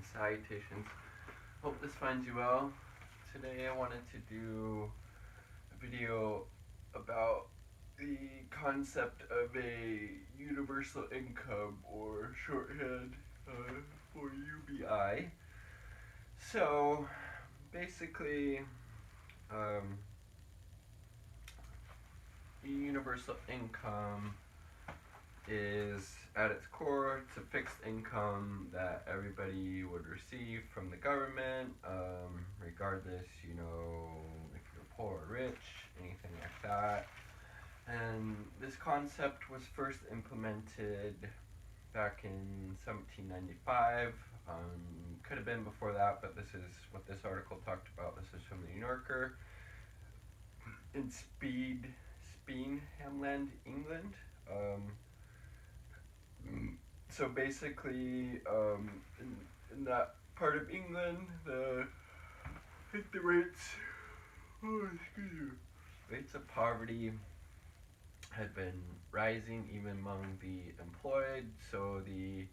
Salutations. Hope this finds you well. Today I wanted to do a video about the concept of a universal income, or shorthand for UBI. So basically, um, universal income is at its core, it's a fixed income that everybody would receive from the government, regardless, if you're poor or rich, anything like that. And this concept was first implemented back in 1795. Could have been before that, but this is what this article talked about. This is from the New Yorker in Speenhamland, England. So basically, in that part of England, I think the rates of poverty had been rising even among the employed. So the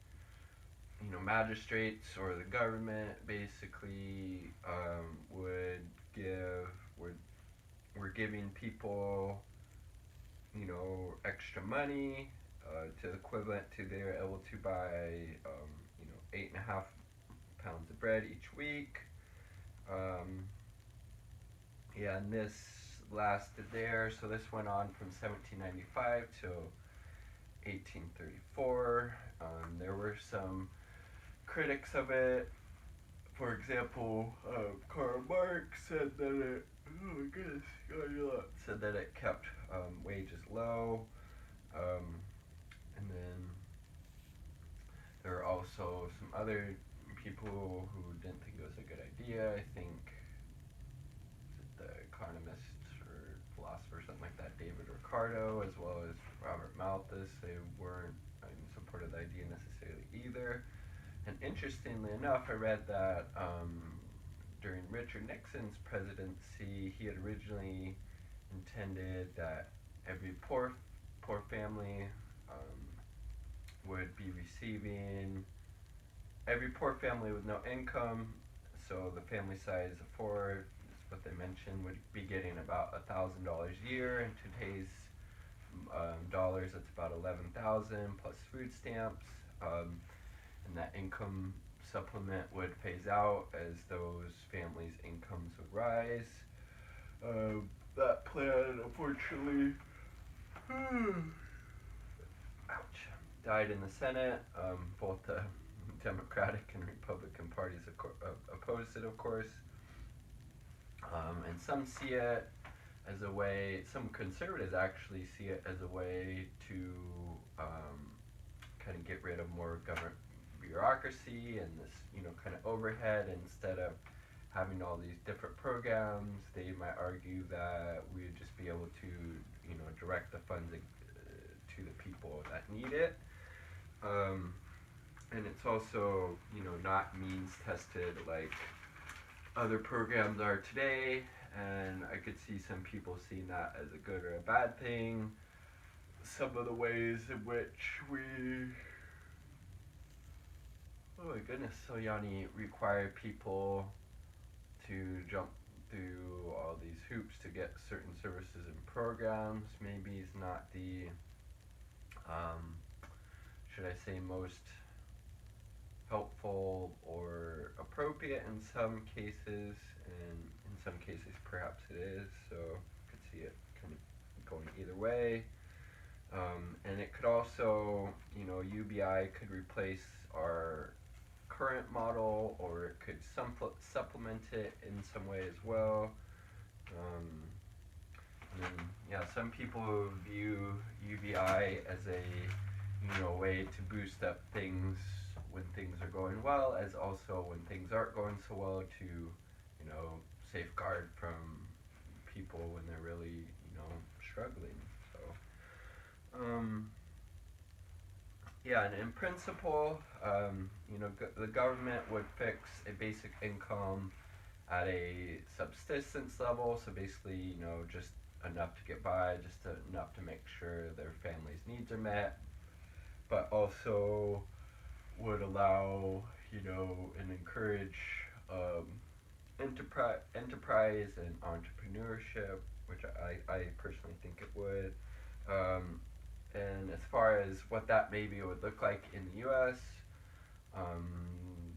magistrates or the government basically would give would were giving people extra money to the equivalent to they were able to buy 8.5 pounds of bread each week. Um, yeah, and this lasted there. So this went on from 1795 till 1834. There were some critics of it. For example, Karl Marx said that it. Oh my goodness, said that it kept wages low. And then there are also some other people who didn't think it was a good idea. I think the economist or philosopher, something like that, David Ricardo, as well as Robert Malthus. They weren't in support of the idea necessarily either. And interestingly enough, I read that during Richard Nixon's presidency, he had originally intended that every poor family would be receiving every poor family with no income. So the family size of four is what they mentioned would be getting about $1,000 a year. In today's dollars, that's about 11,000 plus food stamps. And that income supplement would phase out as those families' incomes would rise. That plan, unfortunately, ouch, died in the Senate. Both the Democratic and Republican parties opposed it, of course. And some see it as a way, some conservatives actually see it as a way to kind of get rid of more government bureaucracy and this, kind of overhead. Instead of having all these different programs, they might argue that we would just be able to, direct the funds to the people that need it. And it's also, not means tested like other programs are today. And I could see some people seeing that as a good or a bad thing. Some of the ways in which we, oh my goodness, so Yanni, require people to jump through all these hoops to get certain services and programs maybe is not the, should I say, most helpful or appropriate in some cases, and in some cases perhaps it is. So I could see it kind of going either way. And it could also, UBI could replace our current model, or it could supplement it in some way as well. And then, yeah, some people view UBI as a way to boost up things when things are going well, as also when things aren't going so well, to safeguard from people when they're really struggling. So yeah, and in principle, the government would fix a basic income at a subsistence level. So basically, just enough to get by, just enough to make sure their family's needs are met, but also would allow and encourage enterprise and entrepreneurship, which I personally think it would. Um, and as far as what that maybe would look like in the U.S., um,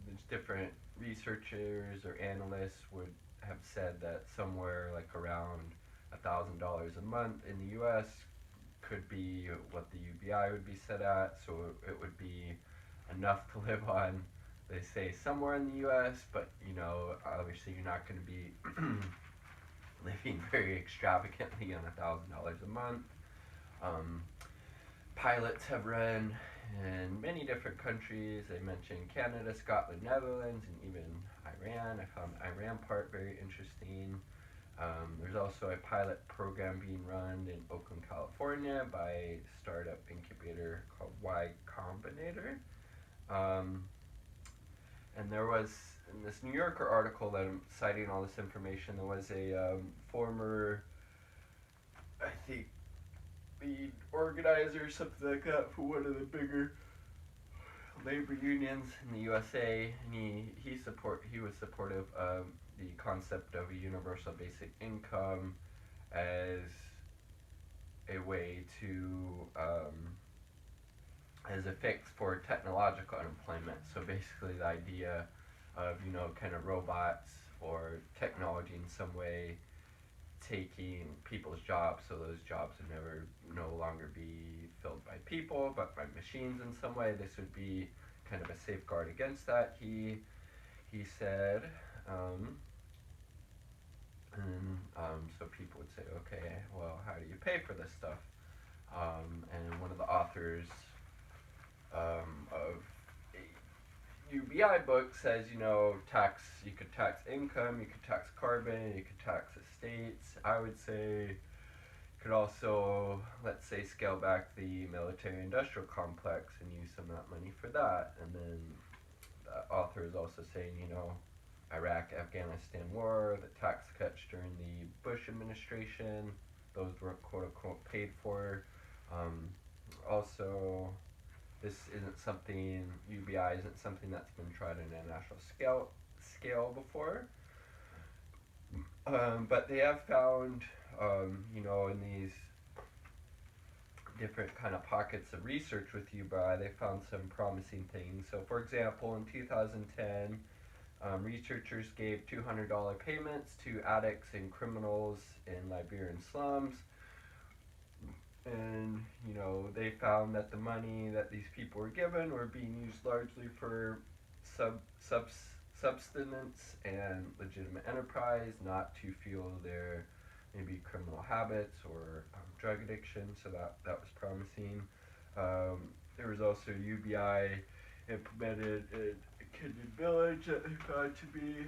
there's different researchers or analysts would have said that somewhere like around $1,000 a month in the U.S. could be what the UBI would be set at. So it would be enough to live on. They say somewhere in the U.S., but obviously you're not going to be living very extravagantly on $1,000 a month. Um, Pilots have run in many different countries. They mentioned Canada, Scotland, Netherlands, and even Iran. I found the Iran part very interesting. There's also a pilot program being run in Oakland, California by a startup incubator called Y Combinator. Um, and there was, in this New Yorker article that I'm citing all this information, there was a former, I think, lead organizer, something like that, for one of the bigger labor unions in the USA, and he was supportive of the concept of a universal basic income as a way to as a fix for technological unemployment. So basically, the idea of kind of robots or technology in some way taking people's jobs, so those jobs would no longer be filled by people but by machines in some way. This would be kind of a safeguard against that. He said, and so people would say, okay, well, how do you pay for this stuff? And one of the authors of a UBI book says, you could tax income, you could tax carbon, you could tax estates. I would say could also, let's say, scale back the military-industrial complex and use some of that money for that. And then the author is also saying, Iraq-Afghanistan war, the tax cuts during the Bush administration, those were quote-unquote paid for. Also, this isn't something, UBI isn't something that's been tried on a national scale before. But they have found, in these different kind of pockets of research with UBI, they found some promising things. So, for example, in 2010, researchers gave $200 payments to addicts and criminals in Liberian slums. And, they found that the money that these people were given were being used largely for subsistence and legitimate enterprise, not to fuel their maybe criminal habits or drug addiction. So that was promising. There was also UBI implemented in Kenyan Village that they found to be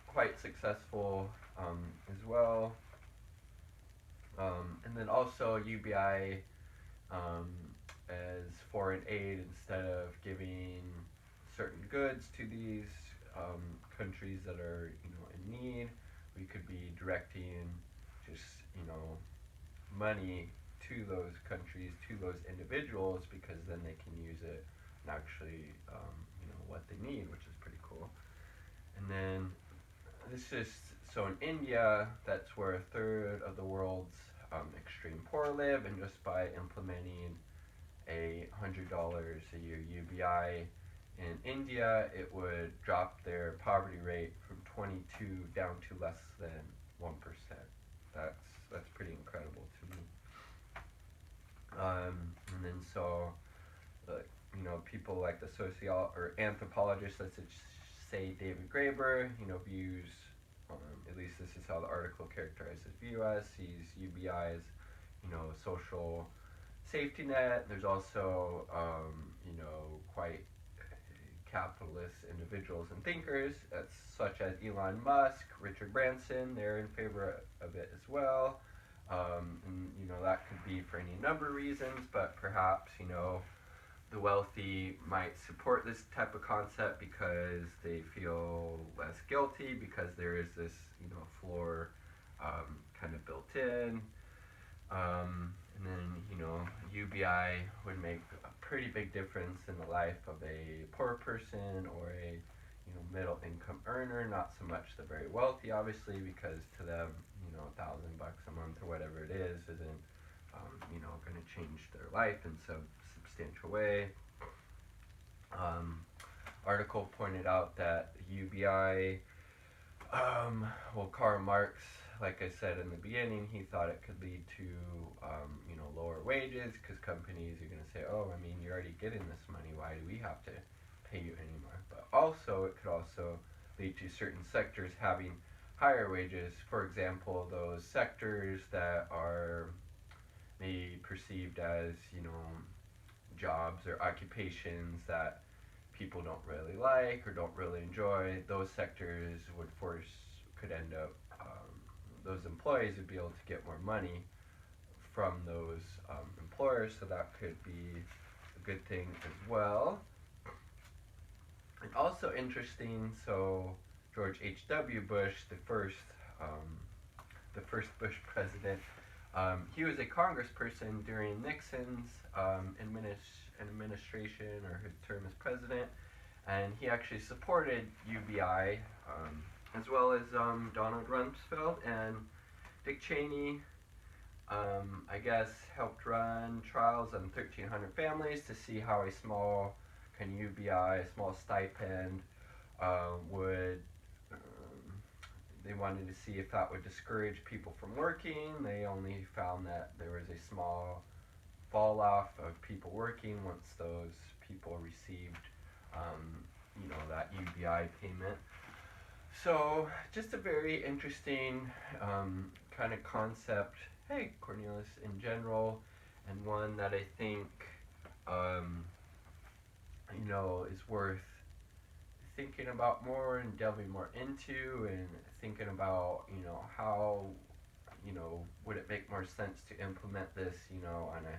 quite successful as well. And then also UBI as foreign aid, instead of giving certain goods to these countries that are in need, we could be directing just money to those countries, to those individuals, because then they can use it and actually what they need, which is pretty cool. And then so in India, that's where a third of the world's extreme poor live, and just by implementing a $100 a year UBI in India, it would drop their poverty rate from 22 down to less than 1%. That's pretty incredible to me. And then so, people like the or anthropologists, let's say David Graeber, views, at least this is how the article characterizes VUS, sees UBI as, social safety net. There's also, quite capitalist individuals and thinkers, such as Elon Musk, Richard Branson. They're in favor of it as well. And, that could be for any number of reasons, but perhaps, the wealthy might support this type of concept because they feel less guilty, because there is this, floor kind of built in. And then, UBI would make pretty big difference in the life of a poor person or a middle income earner. Not so much the very wealthy, obvious 1,000 bucks a month or whatever it is isn't going to change their life in some substantial way. Article pointed out that UBI, Karl Marx, like I said in the beginning, he thought it could lead to lower wages because companies are going to say, oh, I mean, you're already getting this money, why do we have to pay you anymore? But also, it could also lead to certain sectors having higher wages. For example, those sectors that are maybe perceived as jobs or occupations that people don't really like or don't really enjoy, those sectors could end up those employees would be able to get more money from those employers, so that could be a good thing as well. And also interesting, so George H.W. Bush, the first Bush president, he was a congressperson during Nixon's administration or his term as president, and he actually supported UBI, as well as Donald Rumsfeld and Dick Cheney. I guess helped run trials on 1,300 families to see how a small kind of UBI, a small stipend, would. They wanted to see if that would discourage people from working. They only found that there was a small fall off of people working once those people received, that UBI payment. So just a very interesting kind of concept. Hey, Cornelius, in general, and one that I think, is worth thinking about more and delving more into, and thinking about, how, would it make more sense to implement this, on a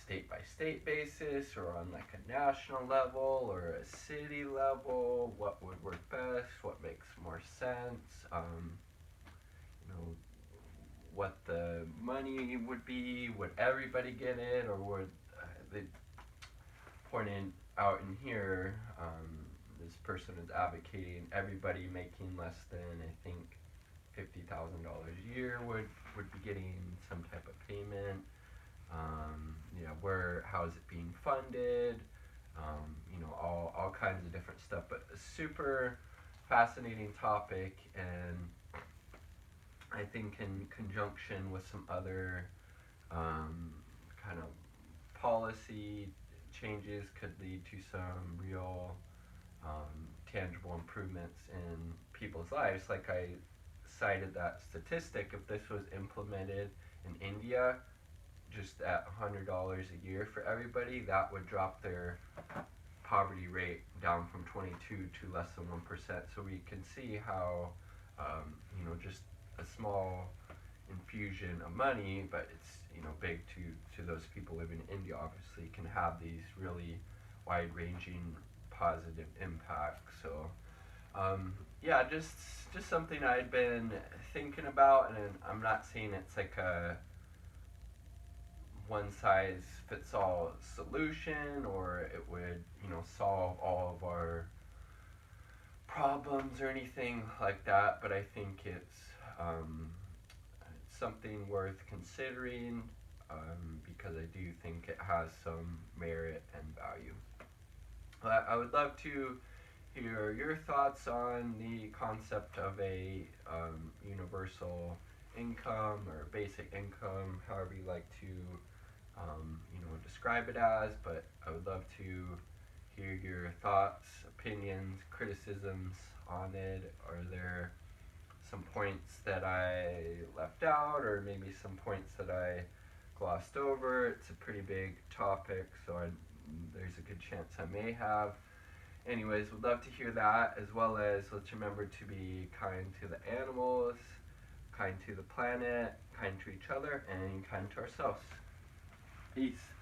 state by state basis or on like a national level or a city level? What would work best? What makes more sense? What the money would be? Would everybody get it, or would they pointed out in here? This person is advocating everybody making less than, I think, $50,000 a year would be getting some type of payment. How is it being funded? All kinds of different stuff, but a super fascinating topic, and I think in conjunction with some other kind of policy changes could lead to some real tangible improvements in people's lives. Like I cited that statistic, if this was implemented in India, just at $100 a year for everybody, that would drop their poverty rate down from 22 to less than 1%. So we can see how, just a small infusion of money, but it's big to those people living in India, obviously, can have these really wide-ranging positive impacts. So just something I'd been thinking about, and I'm not saying it's like a one size fits all solution, or it would solve all of our problems or anything like that, but I think it's something worth considering, because I do think it has some merit and value. I would love to hear your thoughts on the concept of a universal income or basic income, however you like to describe it as, but I would love to hear your thoughts, opinions, criticisms on it. Are there some points that I left out, or maybe some points that I glossed over? It's a pretty big topic, so there's a good chance I may have. Anyways, would love to hear that, as well as let's remember to be kind to the animals, kind to the planet, kind to each other, and kind to ourselves. Peace.